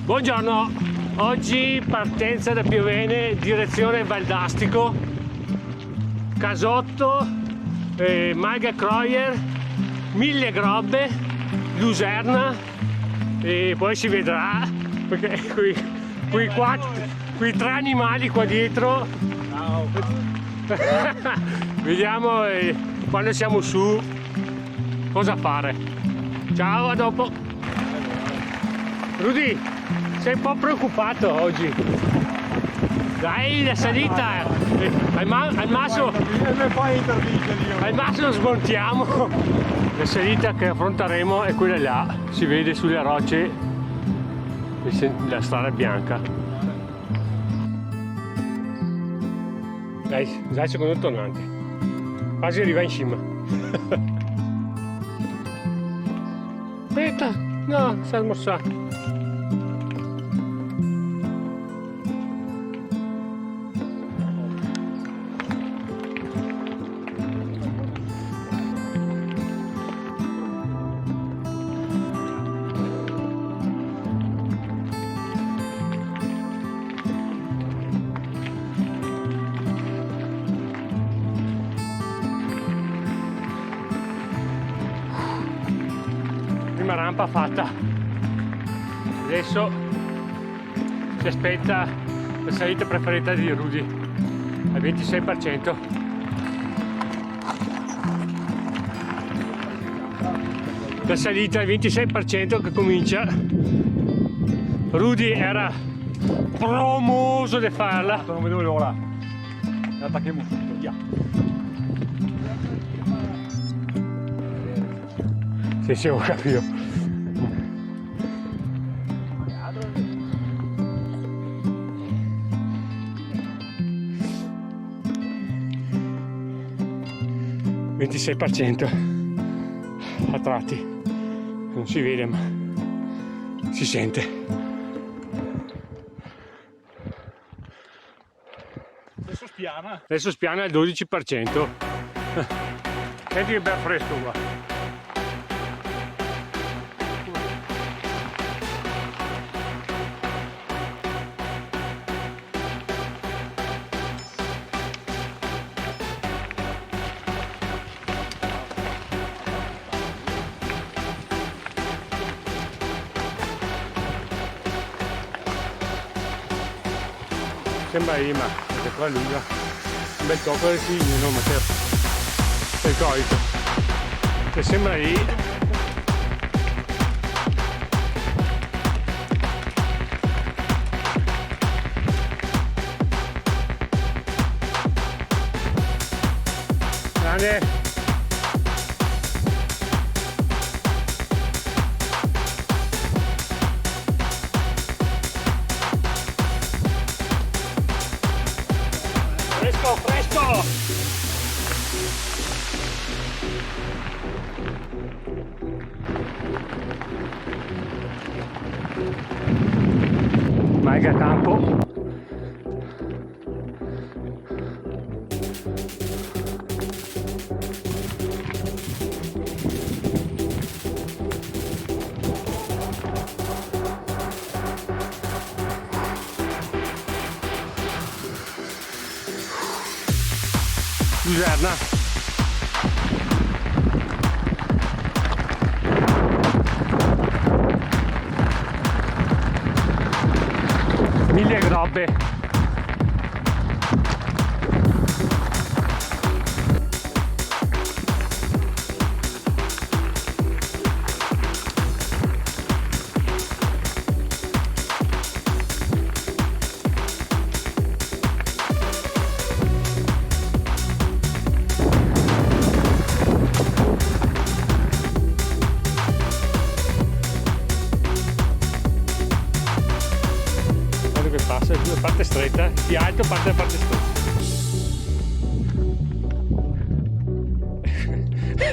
Buongiorno, oggi partenza da Piovene, direzione Valdastico, Casotto, Malga Croier, Mille Grobbe, Luserna e poi si vedrà perché quei tre animali qua dietro. Vediamo quando siamo su cosa fare. Ciao, a dopo. Rudy, sei un po' preoccupato oggi. Dai, la salita al massimo smontiamo. La salita che affronteremo è quella là, si vede sulle rocce la strada bianca. Dai, secondo il tornante. Quasi arriva in cima. Aspetta, no, sta smorzando. Prima rampa fatta, adesso si aspetta la salita preferita di Rudy al 26%. La salita al 26% che comincia. Rudy era promoso di farla. Non vedevo l'ora. Attacchiamo subito, via. Sì, ho capito. Il 26% a tratti, non si vede ma si sente. Adesso spiana il 12%. Senti che bel fresco qua. Sembra Ima, perché qua è lunga, un bel tocco del figlio, no Matteo? Del coito. Che sembra lì. Grande. Fresco! Mega campo. Luserna. Mille Grobbe. Passa la parte stretta, di alto parte la parte stretta.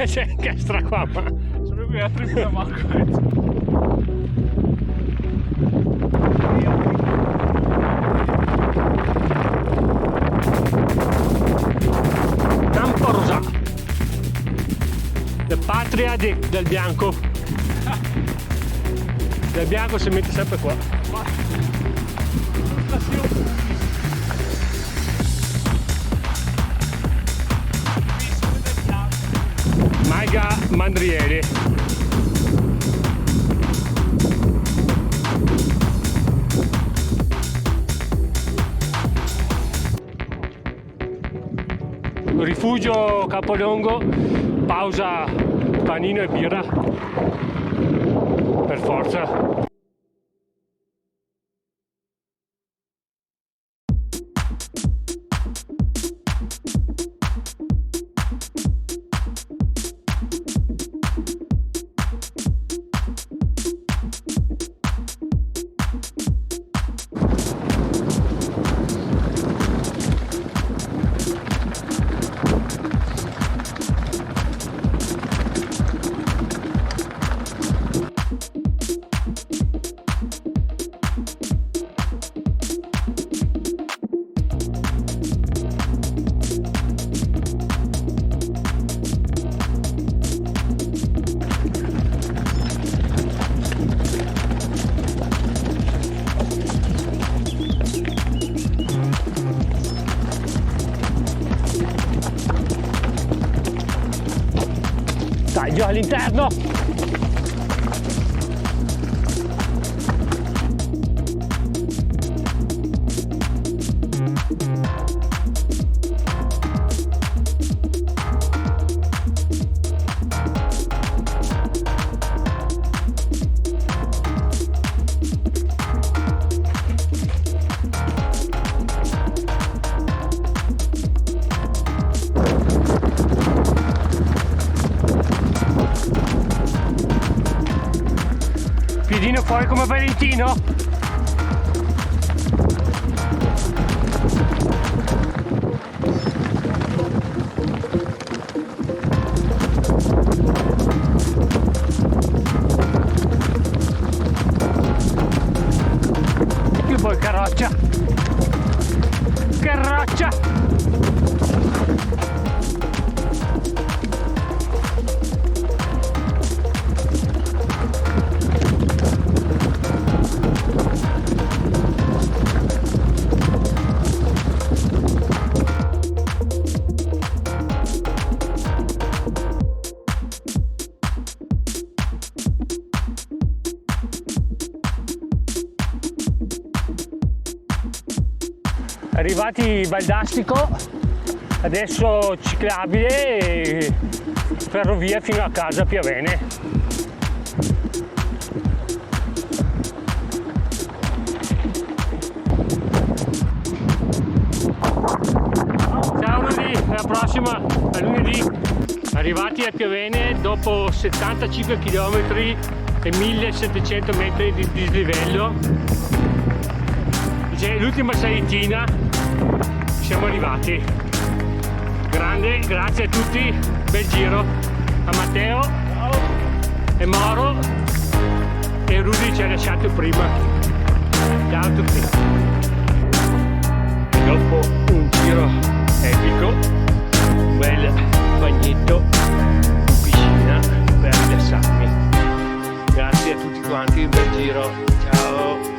C'è incastra qua, ma sapevo che altri più da Marco. Campo Rosa, la patria del bianco. Del bianco si mette sempre qua. Maiga Mandrieri. Rifugio Capolongo, pausa panino e birra, per forza. Taglio all'interno. Piedino fuori come Valentino. E poi carroccia. Carroccia. Arrivati Valdastico, adesso ciclabile e ferrovia fino a casa a Piavene. Ciao lunedì, alla prossima, a lunedì. Arrivati a Piavene dopo 75 km e 1700 metri di dislivello. L'ultima salitina, siamo arrivati. Grande, grazie a tutti, bel giro. A Matteo, e Moro e Rudy ci ha lasciato prima. Ciao a tutti. Dopo un giro epico, un bel bagnetto in piscina per rilassarmi. Grazie a tutti quanti, un bel giro. Ciao.